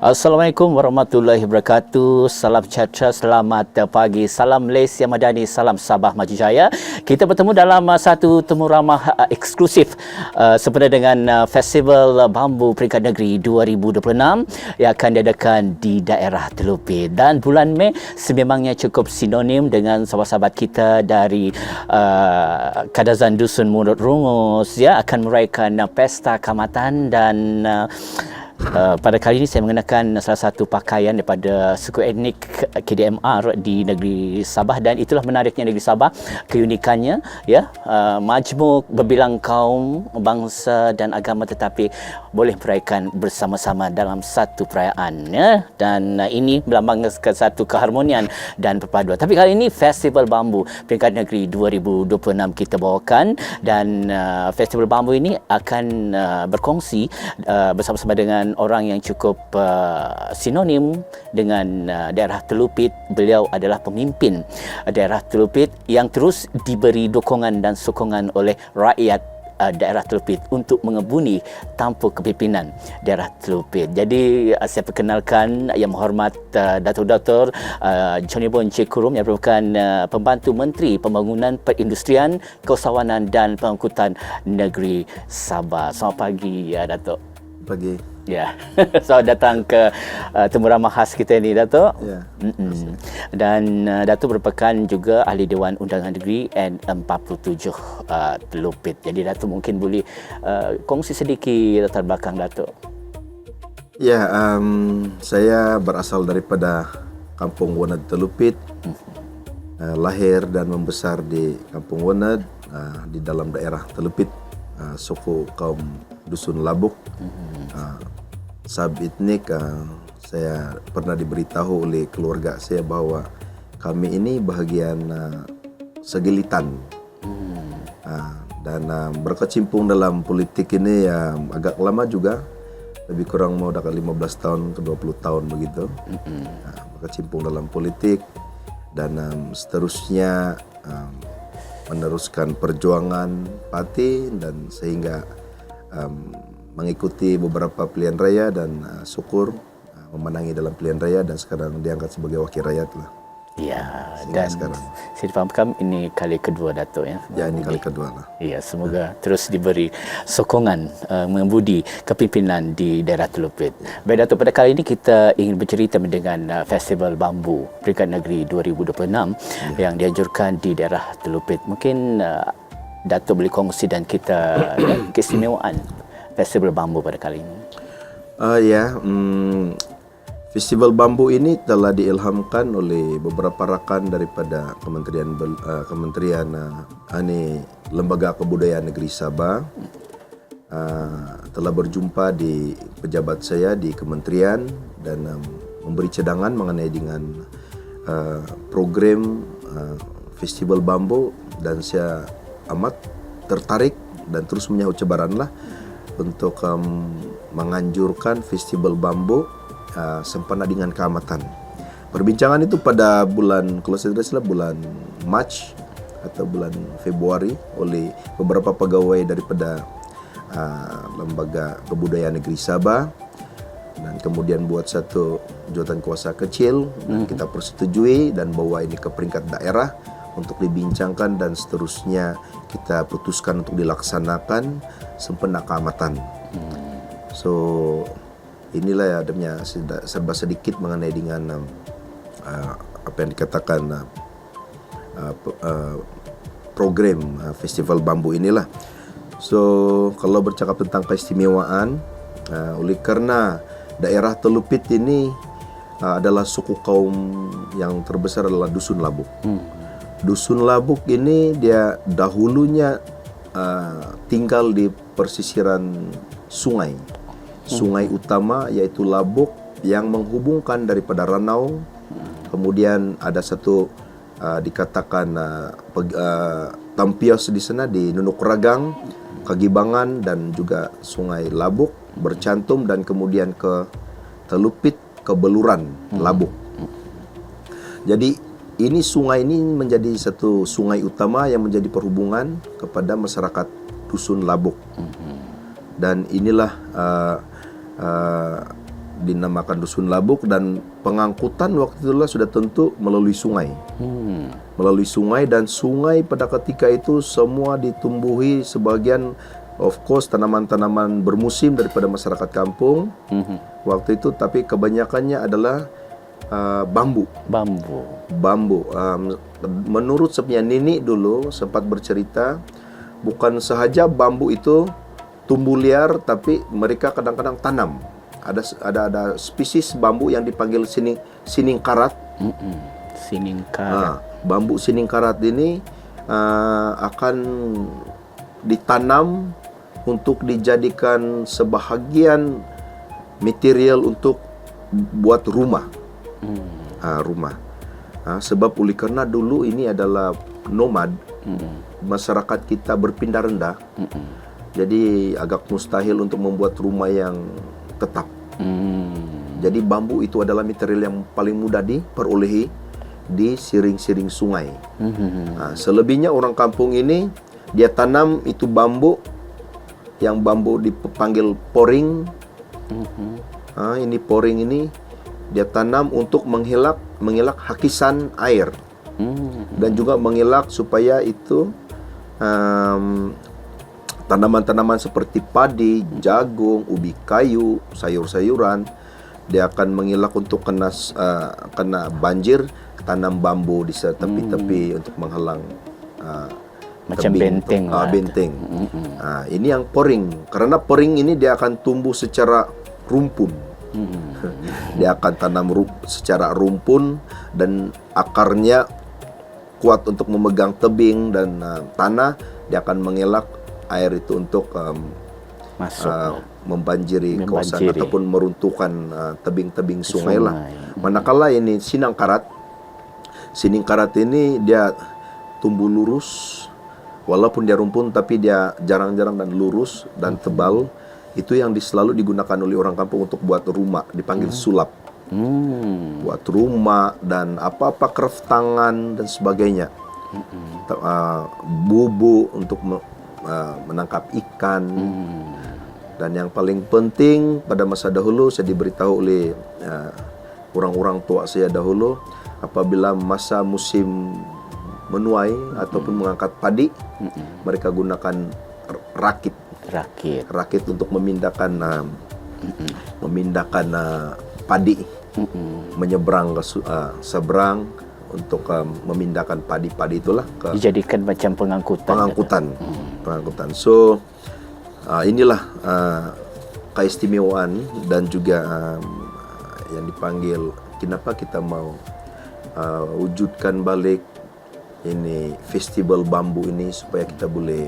Assalamualaikum warahmatullahi wabarakatuh. Salam sejahtera, selamat pagi. Salam Malaysia Madani, salam Sabah Maju Jaya. Kita bertemu dalam satu temu ramah eksklusif sempena dengan Festival Bambu Peringkat Negeri 2026 yang akan diadakan di daerah Telupit. Dan bulan Mei sememangnya cukup sinonim dengan sahabat-sahabat kita dari Kadazan Dusun Murut Rungus ya, akan meraihkan pesta Kaamatan dan pada kali ini saya mengenakan salah satu pakaian daripada suku etnik KDMR di negeri Sabah, dan itulah menariknya negeri Sabah, keunikannya ya, majmuk berbilang kaum, bangsa dan agama tetapi boleh meraihkan bersama-sama dalam satu perayaan ya, dan ini melambangkan satu keharmonian dan perpaduan. Tapi kali ini Festival Bambu Peringkat Negeri 2026 kita bawakan, dan Festival Bambu ini akan berkongsi bersama-sama dengan orang yang cukup sinonim dengan daerah Telupit. Beliau adalah pemimpin daerah Telupit yang terus diberi dukungan dan sokongan oleh rakyat daerah Telupit untuk mengebuni tampuk kepimpinan daerah Telupit. Jadi saya perkenalkan Yang Berhormat Datuk Johnny Bon Cekurum yang merupakan Pembantu Menteri Pembangunan Perindustrian, Keusahawanan dan Pengangkutan Negeri Sabah. Selamat pagi Datuk. Pagi. Ya, selamat datang ke temu ramah khas kita ni, Datuk. Ya. Dan Datuk merupakan juga Ahli Dewan Undangan Negeri N47 Telupit. Jadi Datuk mungkin boleh kongsi sedikit latar belakang Datuk. Ya, saya berasal daripada Kampung Wened Telupit. Lahir dan membesar di Kampung Wened, di dalam daerah Telupit, suku kaum Dusun Labuk. Sub etnik, saya pernah diberitahu oleh keluarga saya bahwa kami ini bahagian segilitan. Dan berkecimpung dalam politik ini agak lama juga, lebih kurang mau dekat 15 tahun ke 20 tahun begitu. Berkecimpung dalam politik dan seterusnya meneruskan perjuangan parti, dan sehingga mengikuti beberapa pilihan raya dan syukur memenangi dalam pilihan raya, dan sekarang diangkat sebagai wakil rakyat lah. Ya, sehingga dan sekarang saya difahamkan ini kali kedua Datuk ya. Ya, ini kali kedua lah. Ya, semoga terus diberi sokongan mengemudi kepimpinan di daerah Telupit. Baik Datuk, pada kali ini kita ingin bercerita dengan Festival Bambu Peringkat Negeri 2026 yang dianjurkan di daerah Telupit. Mungkin Datuk boleh kongsi dan kita keistimewaan Festival Bambu pada kali ini. Festival Bambu ini telah diilhamkan oleh beberapa rakan daripada Lembaga Kebudayaan Negeri Sabah. Telah berjumpa di pejabat saya di kementerian dan memberi cadangan mengenai dengan program Festival Bambu, dan saya amat tertarik dan terus menyahut cabaranlah untuk menganjurkan Festival Bambu sempena dengan Kaamatan. Perbincangan itu pada bulan, kalau saya tidak salah, bulan Mac atau bulan Februari oleh beberapa pegawai daripada Lembaga Kebudayaan Negeri Sabah, dan kemudian buat satu jawatan kuasa kecil dan kita persetujui dan bawa ini ke peringkat daerah untuk dibincangkan, dan seterusnya kita putuskan untuk dilaksanakan sempena Kaamatan. So inilah ya adanya serba sedikit mengenai dengan apa yang dikatakan program Festival Bambu inilah. So kalau bercakap tentang keistimewaan, oleh karena daerah Telupit ini adalah suku kaum yang terbesar adalah Dusun Labuk. Dusun Labuk ini dia dahulunya tinggal di persisiran sungai utama yaitu Labuk yang menghubungkan daripada Ranau. Kemudian ada satu dikatakan Tampios di sana di Nunuk Ragang, Kagibangan, dan juga Sungai Labuk bercantum, dan kemudian ke Telupit, kebeluran Labuk. Jadi ini sungai ini menjadi satu sungai utama yang menjadi perhubungan kepada masyarakat dusun Labuk. Dan inilah dinamakan dusun Labuk, dan pengangkutan waktu itulah sudah tentu melalui sungai. Melalui sungai, dan sungai pada ketika itu semua ditumbuhi sebagian of course tanaman-tanaman bermusim daripada masyarakat kampung waktu itu, tapi kebanyakannya adalah bambu. Menurut sepunya Nini dulu sempat bercerita, bukan sahaja bambu itu tumbuh liar, tapi mereka kadang-kadang tanam. Ada spesies bambu yang dipanggil sining karat. Sining karat. Bambu sining karat ini akan ditanam untuk dijadikan sebahagian material untuk buat rumah. Sebab oleh karena dulu ini adalah nomad, masyarakat kita berpindah rendah, jadi agak mustahil untuk membuat rumah yang tetap. Jadi bambu itu adalah material yang paling mudah diperolehi di siring-siring sungai. Selebihnya orang kampung ini dia tanam itu bambu, yang bambu dipanggil poring. Ini poring ini dia tanam untuk mengelak hakisan air, dan juga mengelak supaya itu tanaman-tanaman seperti padi, jagung, ubi kayu, sayur-sayuran, dia akan mengelak untuk kena banjir, tanam bambu di tepi-tepi untuk menghalang macam benteng. Benteng. Ini yang poring. Karena poring ini dia akan tumbuh secara rumpun. Dia akan tanam secara rumpun, dan akarnya kuat untuk memegang tebing dan tanah. Dia akan mengelak air itu untuk masuk membanjiri kawasan ataupun meruntuhkan tebing-tebing sungai lah. Manakala ini sining karat ini dia tumbuh lurus, walaupun dia rumpun tapi dia jarang-jarang dan lurus dan tebal. Itu yang selalu digunakan oleh orang kampung untuk buat rumah, dipanggil sulap. Buat rumah dan apa-apa craft tangan dan sebagainya. Bubu untuk menangkap ikan. Dan yang paling penting pada masa dahulu, saya diberitahu oleh orang-orang tua saya dahulu, apabila masa musim menuai ataupun mengangkat padi, mereka gunakan rakit untuk memindahkan padi menyeberang ke seberang untuk memindahkan padi-padi itulah dijadikan macam pengangkutan. So inilah keistimewaan dan juga yang dipanggil kenapa kita mau wujudkan balik ini festival bambu ini, supaya kita boleh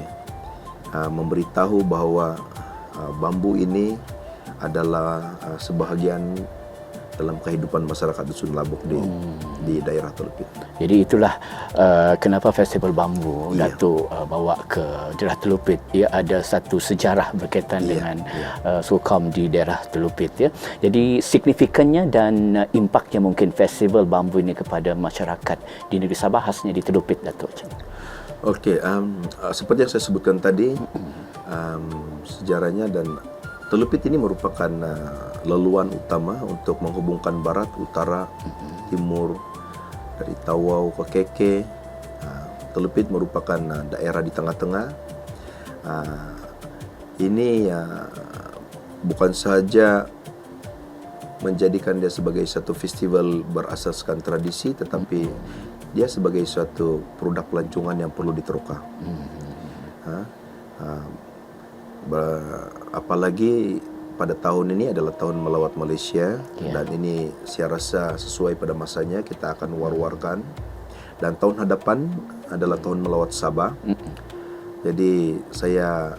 memberitahu bahwa bambu ini adalah sebahagian dalam kehidupan masyarakat dusun Labuk di daerah Telupit. Jadi itulah kenapa festival bambu Datuk bawa ke daerah Telupit. Ia ada satu sejarah berkaitan dengan Sukam di daerah Telupit ya. Jadi signifikannya dan impaknya mungkin festival bambu ini kepada masyarakat di negeri Sabah, khasnya di Telupit, Datuk. Okey, seperti yang saya sebutkan tadi, sejarahnya, dan Telupit ini merupakan laluan utama untuk menghubungkan barat, utara, timur, dari Tawau ke Keke. Telupit merupakan daerah di tengah-tengah. Ini bukan sahaja menjadikan dia sebagai satu festival berasaskan tradisi, tetapi dia sebagai suatu produk pelancongan yang perlu diteroka. Apalagi pada tahun ini adalah tahun melawat Malaysia, dan ini saya rasa sesuai pada masanya kita akan war-warkan. Dan tahun hadapan adalah tahun melawat Sabah. Jadi saya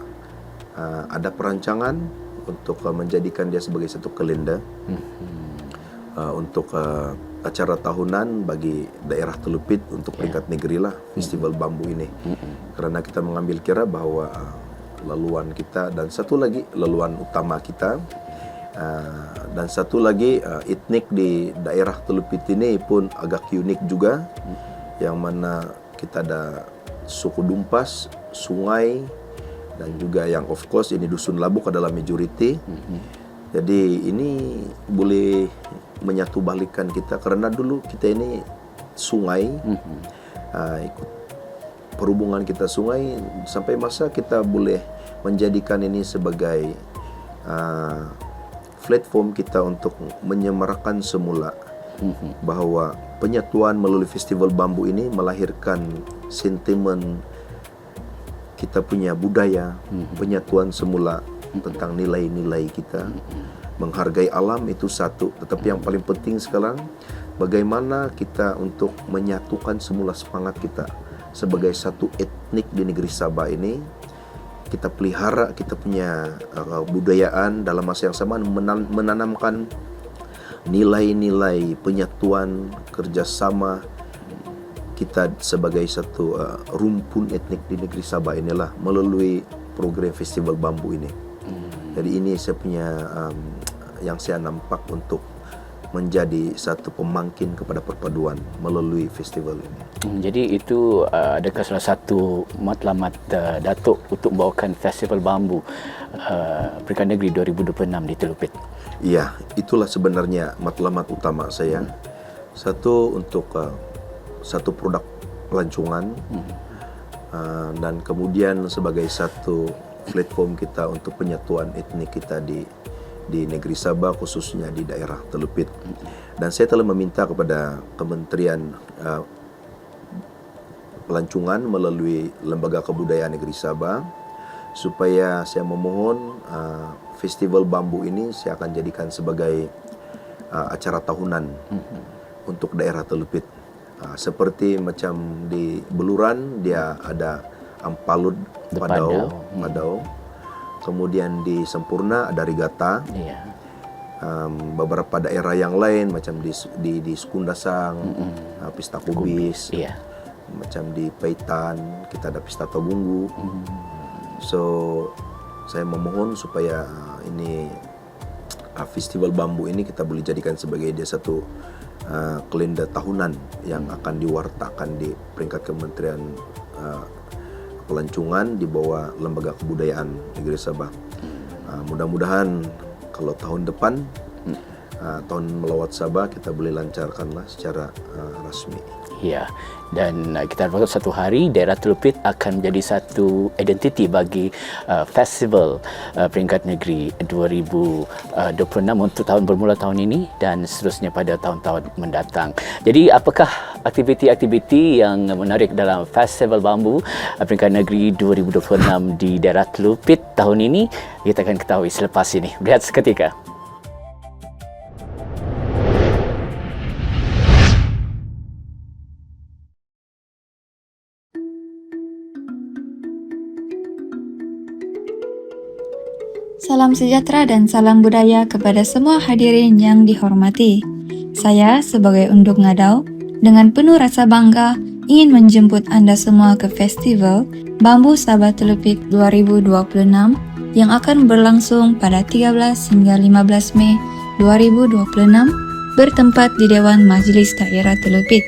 ada perancangan untuk menjadikan dia sebagai satu kalender untuk acara tahunan bagi daerah Telupit untuk peringkat negeri lah, festival bambu ini. Karena kita mengambil kira bahawa laluan kita, dan satu lagi laluan utama kita Dan satu lagi etnik di daerah Telupit ini pun agak unik juga, yang mana kita ada suku Dumpas, Sungai, dan juga yang of course ini Dusun Labuk adalah majority. Jadi ini boleh menyatu balikan kita, karena dulu kita ini sungai, ikut perhubungan kita sungai, sampai masa kita boleh menjadikan ini sebagai platform kita untuk menyemarakan semula bahwa penyatuan melalui Festival Bambu ini melahirkan sentimen kita punya budaya, penyatuan semula tentang nilai-nilai kita, menghargai alam itu satu, tetapi yang paling penting sekarang bagaimana kita untuk menyatukan semula semangat kita sebagai satu etnik di negeri Sabah ini. Kita pelihara kita punya budayaan, dalam masa yang sama menanamkan nilai-nilai penyatuan, kerjasama kita sebagai satu rumpun etnik di negeri Sabah inilah melalui program Festival Bambu ini. Jadi ini saya punya yang saya nampak untuk menjadi satu pemangkin kepada perpaduan melalui festival ini. Jadi itu adakah salah satu matlamat Datuk untuk membawakan Festival Bambu Peringkat Negeri 2026 di Telupit? Iya, itulah sebenarnya matlamat utama saya. Satu untuk satu produk pelancongan, dan kemudian sebagai satu platform kita untuk penyatuan etnik kita di negeri Sabah, khususnya di daerah Telupit. Dan saya telah meminta kepada Kementerian Pelancongan melalui Lembaga Kebudayaan Negeri Sabah supaya saya memohon Festival Bambu ini saya akan jadikan sebagai acara tahunan untuk daerah Telupit. Seperti macam di Beluran dia ada Ampalud Padau. Kemudian di Sempurna ada Rigata. Beberapa daerah yang lain macam di Sukundasang, Pista Kubis. Macam di Paitan kita ada Pista Tabunggu. So saya memohon supaya ini Festival Bambu ini kita boleh jadikan sebagai dia satu kalender tahunan yang akan diwartakan di peringkat Kementerian Pelancongan di bawah Lembaga Kebudayaan Negeri Sabah. Mudah-mudahan kalau tahun depan tahun melawat Sabah kita boleh lancarkanlah secara rasmi. Ya, dan kita harapkan satu hari daerah Telupit akan menjadi satu identiti bagi festival Peringkat Negeri 2026 untuk tahun bermula tahun ini dan seterusnya pada tahun-tahun mendatang. Jadi apakah aktiviti-aktiviti yang menarik dalam Festival Bambu Peringkat Negeri 2026 di daerah Telupit tahun ini? Kita akan ketahui selepas ini. Berehat seketika. Salam sejahtera dan salam budaya kepada semua hadirin yang dihormati. Saya sebagai Unduk Ngadau dengan penuh rasa bangga ingin menjemput Anda semua ke Festival Bambu Sabah Telupit 2026 yang akan berlangsung pada 13 hingga 15 Mei 2026 bertempat di Dewan Majlis Daerah Telupit.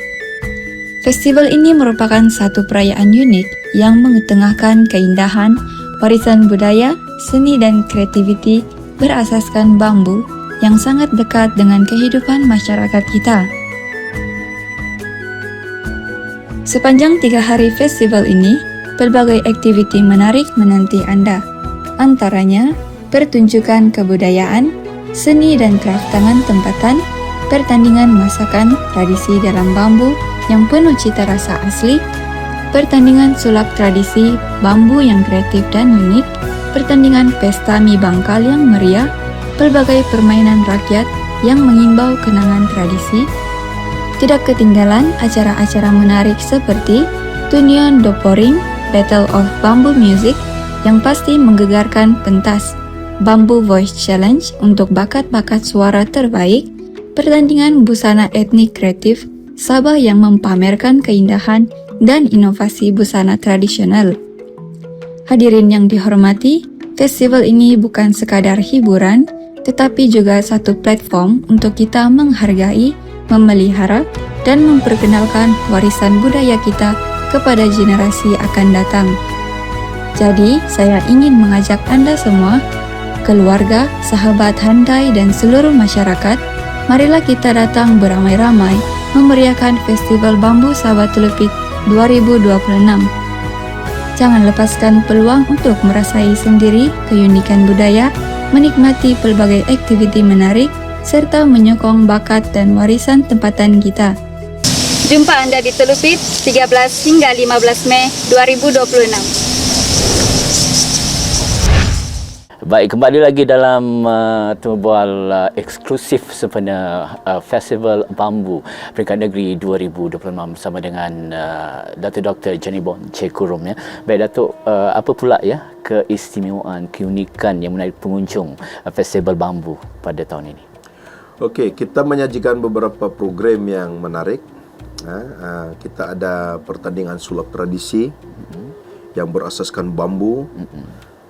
Festival ini merupakan satu perayaan unik yang mengetengahkan keindahan, warisan budaya, seni dan kreativiti berasaskan bambu yang sangat dekat dengan kehidupan masyarakat kita. Sepanjang 3 hari festival ini, berbagai aktiviti menarik menanti Anda. Antaranya, pertunjukan kebudayaan, seni dan kraft tangan tempatan, pertandingan masakan tradisi dalam bambu yang penuh cita rasa asli, pertandingan sulap tradisi bambu yang kreatif dan unik, pertandingan pesta mie bangkal yang meriah, berbagai permainan rakyat yang mengimbau kenangan tradisi. Tidak ketinggalan acara-acara menarik seperti Tunion Doporing, Battle of Bamboo Music yang pasti menggegarkan pentas, Bamboo Voice Challenge untuk bakat-bakat suara terbaik, pertandingan busana etnik kreatif Sabah yang mempamerkan keindahan dan inovasi busana tradisional. Hadirin yang dihormati, festival ini bukan sekadar hiburan, tetapi juga satu platform untuk kita menghargai, memelihara, dan memperkenalkan warisan budaya kita kepada generasi akan datang. Jadi, saya ingin mengajak Anda semua, keluarga, sahabat Handai, dan seluruh masyarakat, marilah kita datang beramai-ramai memeriahkan Festival Bambu Sabah Telupit 2026. Jangan lepaskan peluang untuk merasai sendiri keunikan budaya, menikmati pelbagai aktiviti menarik, serta menyokong bakat dan warisan tempatan kita. Jumpa Anda di Telupit 13 hingga 15 Mei 2026. Baik, kembali lagi dalam temu bual eksklusif sempena Festival Bambu Peringkat Negeri 2026 bersama dengan Datuk Dr. Janibon Cekurum ya. Baik Datuk, apa pula ya keistimewaan, keunikan yang menarik pengunjung Festival Bambu pada tahun ini? Okey, kita menyajikan beberapa program yang menarik. Kita ada pertandingan sulap tradisi yang berasaskan bambu.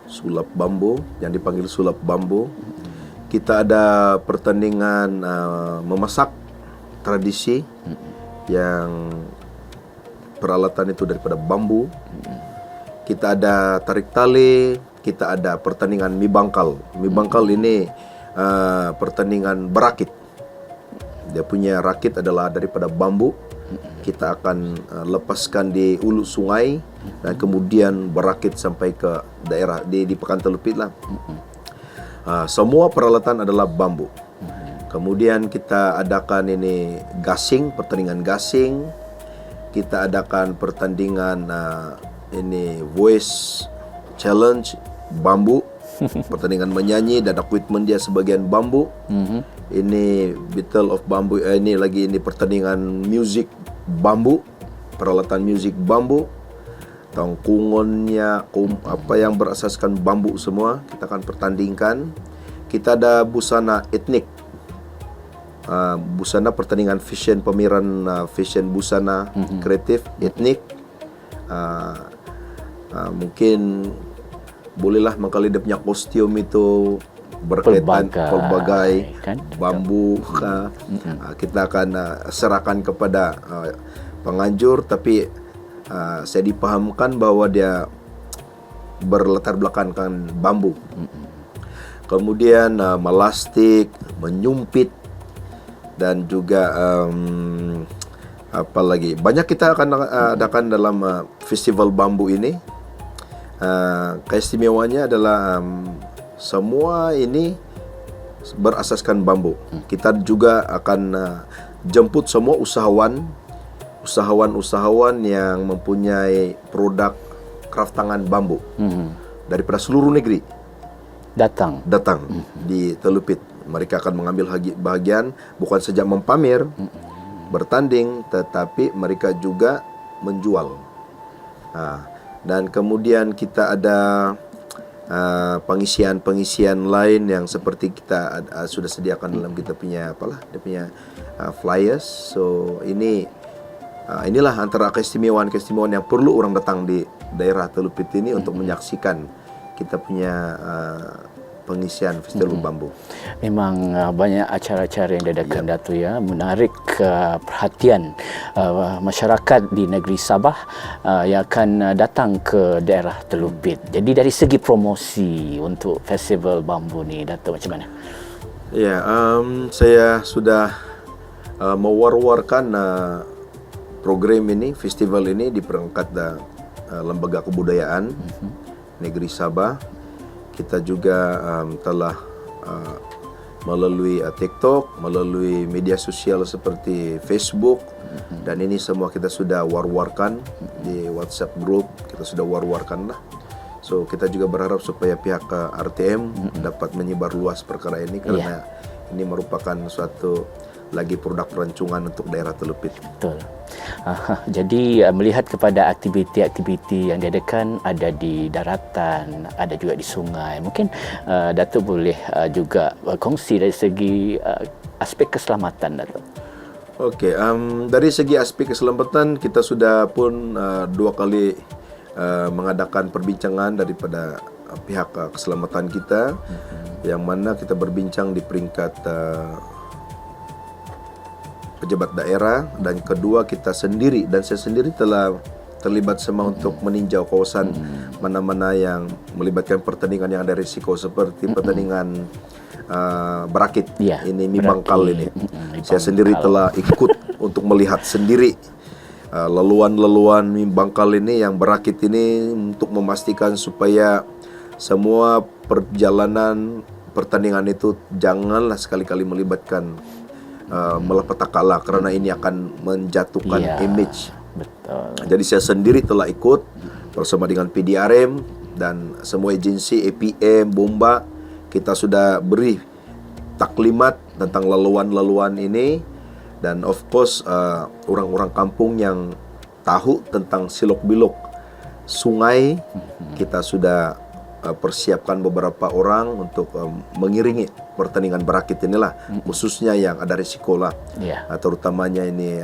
Sulap bambu yang dipanggil sulap bambu. Kita ada pertandingan memasak tradisi yang peralatan itu daripada bambu. Kita ada tarik tali, kita ada pertandingan mi bangkal. Mi bangkal ini pertandingan berakit. Dia punya rakit adalah daripada bambu. Kita akan lepaskan di ulu sungai dan kemudian berakit sampai ke daerah di Pekan Telupit lah. Semua peralatan adalah bambu. Kemudian kita adakan ini gasing, pertandingan gasing. Kita adakan pertandingan ini voice challenge bambu. Pertandingan menyanyi dan equipment dia sebagian bambu. Ini Battle of Bambu. Ini lagi ini pertandingan music bambu, peralatan music bambu, tangkungonnya, apa yang berasaskan bambu semua kita akan pertandingkan. Kita ada busana etnik, busana pertandingan fashion, pameran fashion busana kreatif etnik. Mungkin bolehlah mengkali dia punya kostum itu berkaitan pelbagai kan? Bambu. Kita akan serahkan kepada penganjur, tapi saya dipahamkan bahwa dia berlatar belakangkan bambu. Kemudian melastik, menyumpit, dan juga apa lagi? Banyak kita akan adakan dalam festival bambu ini. Keistimewaannya adalah semua ini berasaskan bambu. Kita juga akan jemput semua usahawan yang mempunyai produk kraft tangan bambu daripada seluruh negeri datang di Telupit. Mereka akan mengambil bahagian bukan saja mempamer, bertanding, tetapi mereka juga menjual. Dan kemudian kita ada pengisian lain yang seperti kita sudah sediakan dalam kita punya dia punya flyers. So inilah antara keistimewaan yang perlu orang datang di daerah Telupit ini untuk menyaksikan kita punya pengisian Festival Bambu. Memang banyak acara-acara yang diadakan Datuk ya, menarik perhatian masyarakat di negeri Sabah yang akan datang ke daerah Telupit. Jadi dari segi promosi untuk Festival Bambu ni, Datuk macam mana? Ya, saya sudah mewar-warkan program ini, festival ini di perangkat lembaga kebudayaan negeri Sabah. Kita juga telah melalui TikTok, melalui media sosial seperti Facebook, dan ini semua kita sudah war-warkan di WhatsApp group, kita sudah war-warkan lah. So kita juga berharap supaya pihak RTM dapat menyebar luas perkara ini, karena ini merupakan suatu lagi produk perancangan untuk daerah Telupit. Betul. Jadi melihat kepada aktiviti-aktiviti yang diadakan, ada di daratan, ada juga di sungai. Mungkin Datuk boleh juga kongsi dari segi aspek keselamatan, Datuk. Okey, dari segi aspek keselamatan kita sudah pun 2 kali mengadakan perbincangan daripada pihak keselamatan kita, yang mana kita berbincang di peringkat pejabat daerah, dan kedua kita sendiri, dan saya sendiri telah terlibat sama untuk meninjau kawasan mana-mana yang melibatkan pertandingan yang ada risiko seperti pertandingan berakit, ini Mi Bangkal ini. Saya sendiri telah ikut untuk melihat sendiri leluan-leluan Mi Bangkal ini yang berakit ini, untuk memastikan supaya semua perjalanan pertandingan itu janganlah sekali-kali melibatkan malapetaka, karena ini akan menjatuhkan image. Betul. Jadi saya sendiri telah ikut bersama dengan PDRM dan semua agensi APM, Bomba. Kita sudah beri taklimat tentang leluan-leluan ini, dan of course orang-orang kampung yang tahu tentang silok-bilok sungai, kita sudah persiapkan beberapa orang untuk mengiringi pertandingan berakit inilah, khususnya yang ada risiko lah, terutamanya ini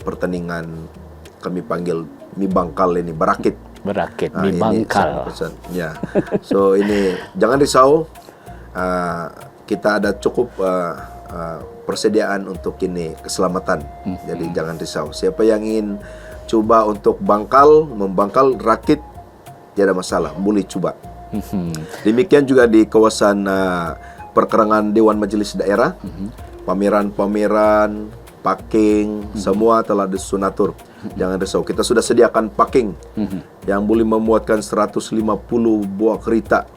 pertandingan kami panggil Mi Bangkal ini, berakit. Mi Bangkal. Ya. So ini jangan risau, kita ada cukup persediaan untuk ini keselamatan. Jadi jangan risau. Siapa yang ingin coba untuk membangkal rakit, tidak ada masalah, boleh coba. Demikian juga di kawasan perkerangan Dewan Majelis Daerah, pameran-pameran, parking, semua telah disunatur. Jangan risau, kita sudah sediakan parking yang boleh memuatkan 150 buah kereta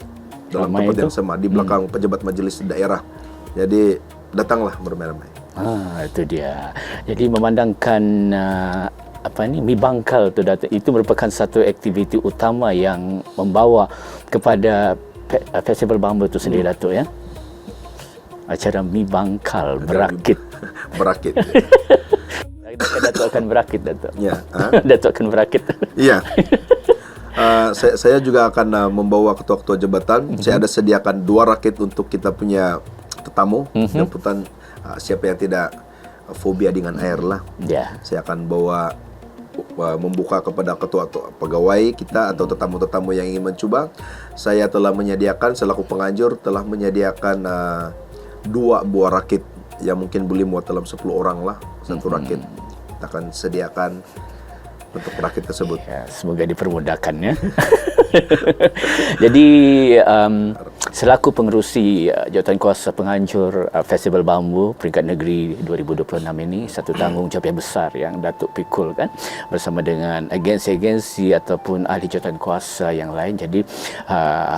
dalam tempat yang sama di belakang pejabat majelis daerah. Jadi datanglah beramai-ramai. Itu dia. Jadi memandangkan Mi Bangkal itu merupakan satu aktiviti utama yang membawa kepada Festival Bambu itu sendiri, Datuk, ya. Acara Mi Bangkal berakit. Berakit. Datuk akan berakit, Datuk. Ya. Datuk akan berakit. Iya. Saya juga akan membawa ketua-ketua jabatan. Saya ada sediakan 2 rakit untuk kita punya tetamu. Jemputan siapa yang tidak fobia dengan air lah. Saya akan bawa membuka kepada ketua pegawai kita atau tetamu-tetamu yang ingin mencoba. Saya telah menyediakan selaku penganjur telah menyediakan 2 buah rakit yang mungkin boleh muat dalam 10 orang lah, satu rakit. Kita akan sediakan untuk rakit tersebut. Ya, semoga dipermudahkan, ya. Jadi selaku pengerusi Jawatankuasa Penganjur Festival Bambu peringkat negeri 2026 ini, satu tanggungjawab yang besar yang Datuk pikul, kan, bersama dengan agensi-agensi ataupun ahli jawatankuasa yang lain. Jadi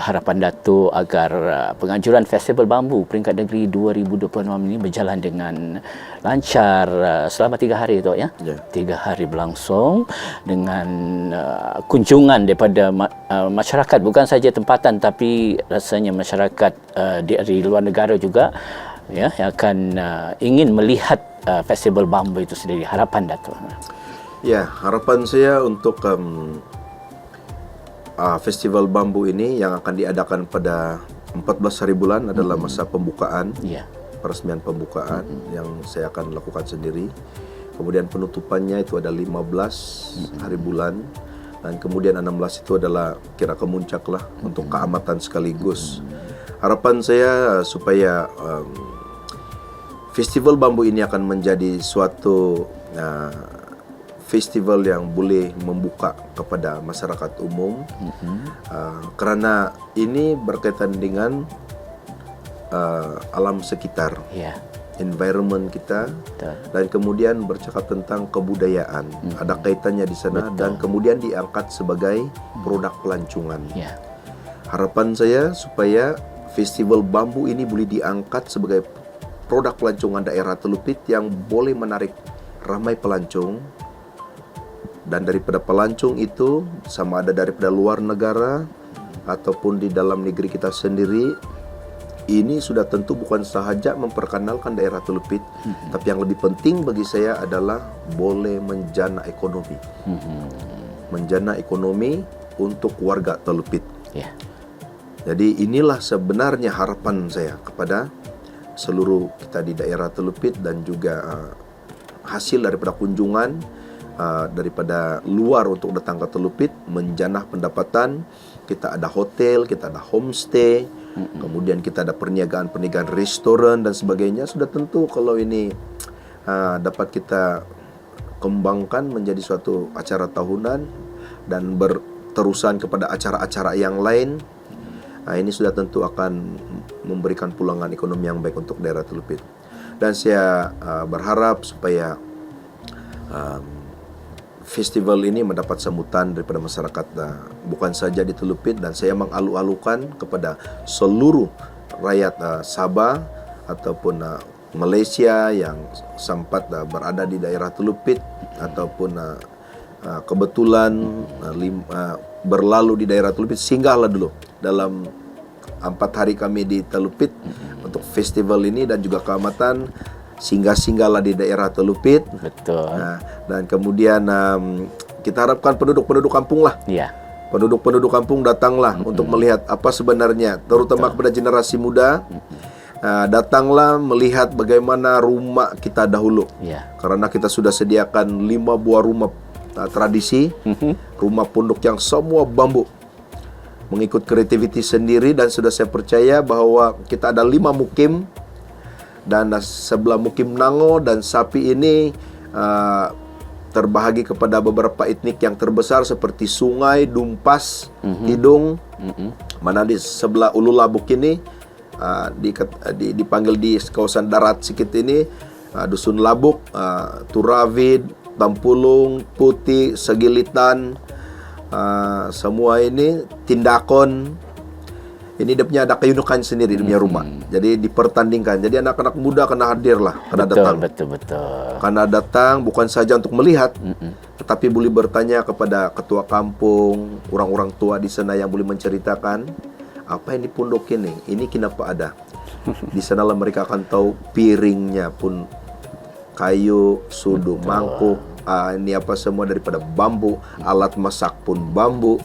harapan Datuk agar penganjuran Festival Bambu peringkat negeri 2026 ini berjalan dengan lancar selama 3 hari itu, ya. 3 hari berlangsung dengan kunjungan daripada masyarakat, bukan saja tempatan tapi rasanya masyarakat dari luar negara juga, ya, yang akan ingin melihat Festival Bambu itu sendiri. Harapan Datuk? Ya, harapan saya untuk Festival Bambu ini yang akan diadakan pada 14 hari bulan adalah masa pembukaan, peresmian pembukaan yang saya akan lakukan sendiri. Kemudian penutupannya itu ada 15 hari bulan, dan kemudian 16 itu adalah kira kemuncak lah untuk keamatan sekaligus. Harapan saya supaya Festival Bambu ini akan menjadi suatu festival yang boleh membuka kepada masyarakat umum, kerana ini berkaitan dengan alam sekitar, environment kita, dan kemudian bercakap tentang kebudayaan, ada kaitannya di sana, dan kemudian diangkat sebagai produk pelancongan. Harapan saya supaya Festival Bambu ini boleh diangkat sebagai produk pelancongan daerah Telupit yang boleh menarik ramai pelancong, dan daripada pelancong itu sama ada daripada luar negara ataupun di dalam negeri kita sendiri. Ini sudah tentu bukan sahaja memperkenalkan daerah Telupit, tapi yang lebih penting bagi saya adalah boleh menjana ekonomi. Menjana ekonomi untuk warga Telupit. Jadi inilah sebenarnya harapan saya kepada seluruh kita di daerah Telupit, dan juga hasil daripada kunjungan daripada luar untuk datang ke Telupit, menjanah pendapatan, kita ada hotel, kita ada homestay, kemudian kita ada perniagaan restoran dan sebagainya. Sudah tentu kalau ini dapat kita kembangkan menjadi suatu acara tahunan dan berterusan kepada acara-acara yang lain, ini sudah tentu akan memberikan pulangan ekonomi yang baik untuk daerah Telupit. Dan saya berharap supaya festival ini mendapat sambutan daripada masyarakat bukan saja di Telupit, dan saya mengalu-alukan kepada seluruh rakyat Sabah ataupun Malaysia yang sempat berada di daerah Telupit ataupun kebetulan berlalu di daerah Telupit, singgahlah dulu dalam 4 hari kami di Telupit untuk festival ini, dan juga keamatan singgah-singgahlah di daerah Telupit. Betul. Dan kemudian kita harapkan penduduk-penduduk kampung lah. Ya. Penduduk-penduduk kampung datanglah untuk melihat apa sebenarnya, terutama kepada generasi muda. Datanglah melihat bagaimana rumah kita dahulu. Ya. Karena kita sudah sediakan 5 buah rumah tradisi, rumah pondok yang semua bambu, mengikut kreativiti sendiri, dan sudah saya percaya bahwa kita ada 5 mukim, dan sebelah mukim Nango dan Sapi ini terbahagi kepada beberapa etnik yang terbesar seperti Sungai, Dumpas, Hidung. Mana di sebelah Ulu Labuk ini dipanggil di kawasan darat sedikit ini Dusun Labuk, Turavid, Tampulung, Putih, Segilitan, semua ini Tindakon. Ini dia punya ada keunikan sendiri, dia punya rumah. Jadi dipertandingkan. Jadi anak-anak muda kena hadir lah, kena datang. Betul. Karena datang bukan saja untuk melihat, tetapi boleh bertanya kepada ketua kampung, orang-orang tua di sana yang boleh menceritakan apa yang di pondok ini kenapa ada. Di sanalah mereka akan tahu piringnya pun kayu, sudu, mangkuk, ini apa semua daripada bambu, alat masak pun bambu.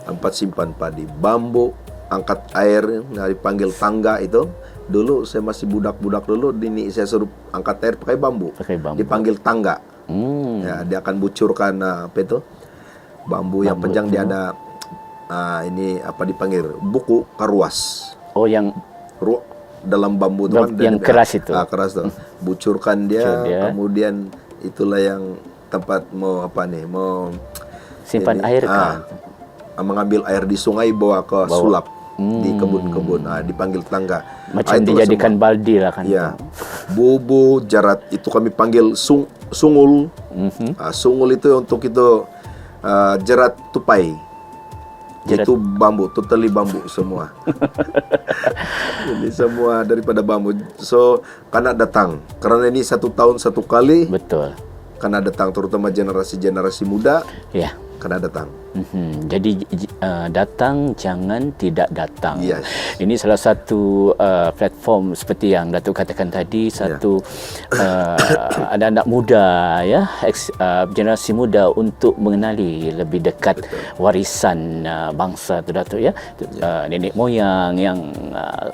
Tempat simpan padi bambu, angkat air dipanggil tangga itu. Dulu saya masih budak-budak dulu, ini saya suruh angkat air pakai bambu. Dipanggil tangga. Ya, dia akan bucurkan apa itu? Bambu yang panjang, dia ada ini apa dipanggil buku karuas. Oh, yang dalam bambu itu kan yang keras itu. Keras tuh. Bucurkan dia, kemudian itulah yang tempat mau simpan air kan. Mengambil air di sungai bawa ke sulap di kebun-kebun, dipanggil tangga. Macam dijadikan baldi lah kan. Ya. Bubu, jarat itu kami panggil sungul. Sungul itu untuk itu jerat tupai. Itu bambu, totally bambu semua. Ini semua daripada bambu. So, karena datang. Karena ini 1 tahun 1 kali. Betul. Karena datang, terutama generasi muda. Ya. Karena datang. Jadi datang, jangan tidak datang. Yes. Ini salah satu platform seperti yang Datuk katakan tadi, satu anak-anak muda, ya, generasi muda untuk mengenali lebih dekat warisan bangsa tu, Datuk, ya. Nenek moyang yang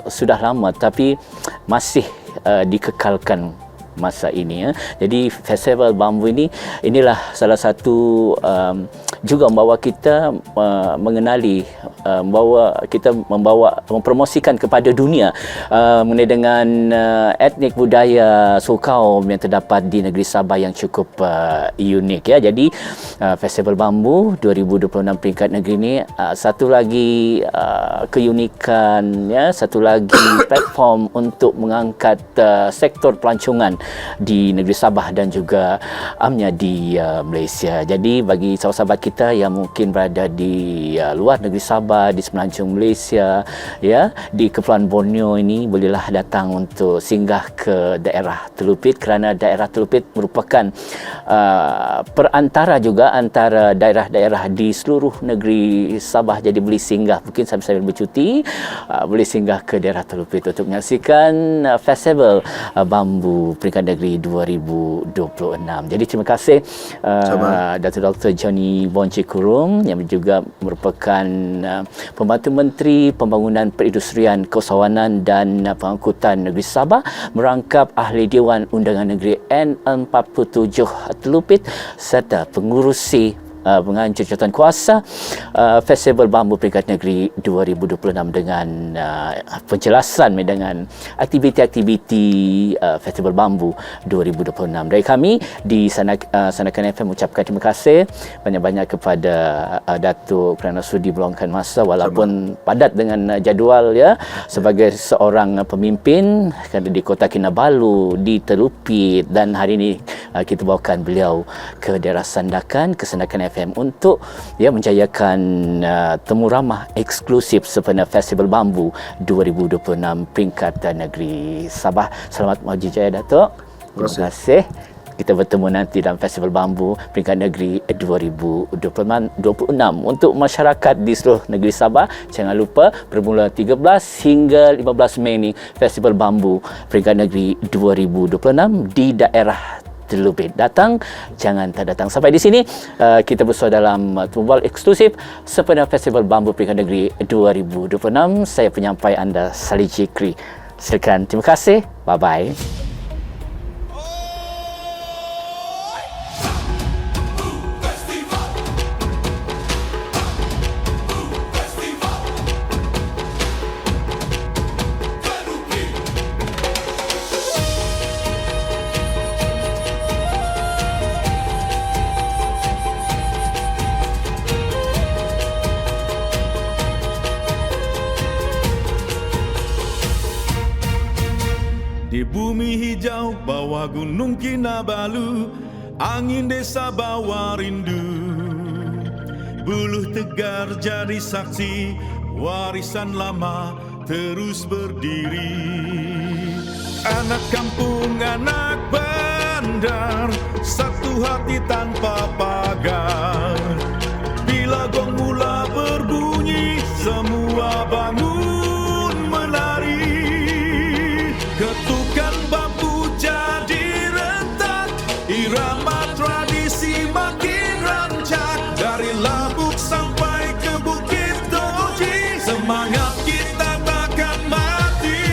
sudah lama tapi masih dikekalkan masa ini, ya. Jadi festival bambu inilah salah satu juga membawa kita mengenali, mempromosikan kepada dunia mengenai dengan etnik budaya suku yang terdapat di negeri Sabah yang cukup unik, ya. Jadi festival bambu 2026 peringkat negeri ini satu lagi keunikan, ya, satu lagi platform untuk mengangkat sektor pelancongan di negeri Sabah dan juga amnya di Malaysia. Jadi bagi sahabat-sahabat kita yang mungkin berada di luar negeri Sabah, di semenanjung Malaysia, ya, di Kepulauan Borneo ini, bolehlah datang untuk singgah ke daerah Telupit, kerana daerah Telupit merupakan perantara juga antara daerah-daerah di seluruh negeri Sabah. Jadi boleh singgah, mungkin sambil bercuti, boleh singgah ke daerah Telupit untuk menyaksikan festival bambu peringkat negeri 2026. Jadi terima kasih Datuk Dr. Johnny Bonci Kurung yang juga merupakan Pembantu Menteri Pembangunan Perindustrian, Keusahawanan dan Pengangkutan Negeri Sabah, merangkap Ahli Dewan Undangan Negeri N47 Telupit serta pengurusi penganjur jawatan kuasa Festival Bambu Peringkat Negeri 2026 dengan penjelasan dengan aktiviti-aktiviti Festival Bambu 2026. Dari kami di Sanakan FM ucapkan terima kasih banyak-banyak kepada Datuk kerana sudi meluangkan masa walaupun padat dengan jadual ya, sebagai seorang pemimpin di Kota Kinabalu, di Telupit, dan hari ini kita bawakan beliau ke daerah Sandakan, ke Sandakan FM untuk menjayakan temu ramah eksklusif sempena Festival Bambu 2026 peringkat negeri Sabah. Selamat maju jaya Datuk. Terima kasih. Kita bertemu nanti dalam Festival Bambu peringkat negeri 2026. Untuk masyarakat di seluruh negeri Sabah, jangan lupa bermula 13 hingga 15 Mei ni Festival Bambu peringkat negeri 2026 di daerah Telubit. Datang, jangan tak datang. Sampai di sini kita bersua dalam tumbal eksklusif sempena Festival Bambu peringkat negeri 2026. Saya penyampai anda Salih Jikri. Silakan. Terima kasih. Bye-bye. Di bumi hijau bawah gunung Kinabalu, angin desa bawa rindu. Buluh Tegar jadi saksi, warisan lama terus berdiri. Anak kampung, anak bandar, satu hati tanpa pagar. Bila gong mula berbunyi, semua bangun menari. Ketukan bambu jadi rentak, irama tradisi makin rancak. Dari Labuk sampai ke Bukit Toji, semangat kita takkan mati.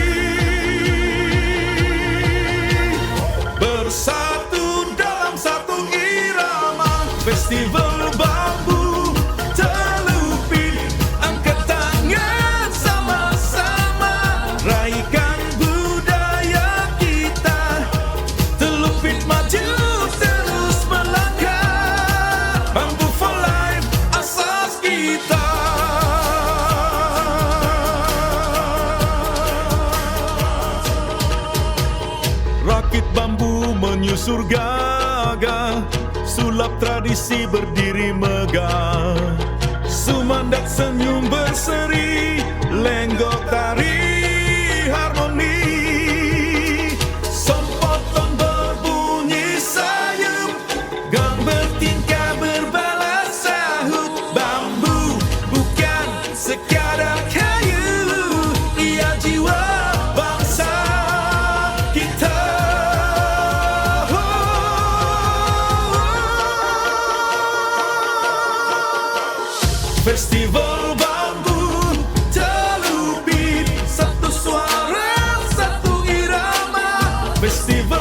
Bersatu dalam satu irama, Festival Bambu Telupit. Angkat tangan sama-sama, raikan bambu menyusur gagah, sulap tradisi berdiri megah. Sumandak senyum berseri, lenggok tari harmoni. Sompotong berbunyi sayup, gang bertingkah berbalas sahut. Bambu bukan sekadar kayu, ia jiwa bangsa kita. Festival Bambu Telupit, satu suara, satu irama. Festival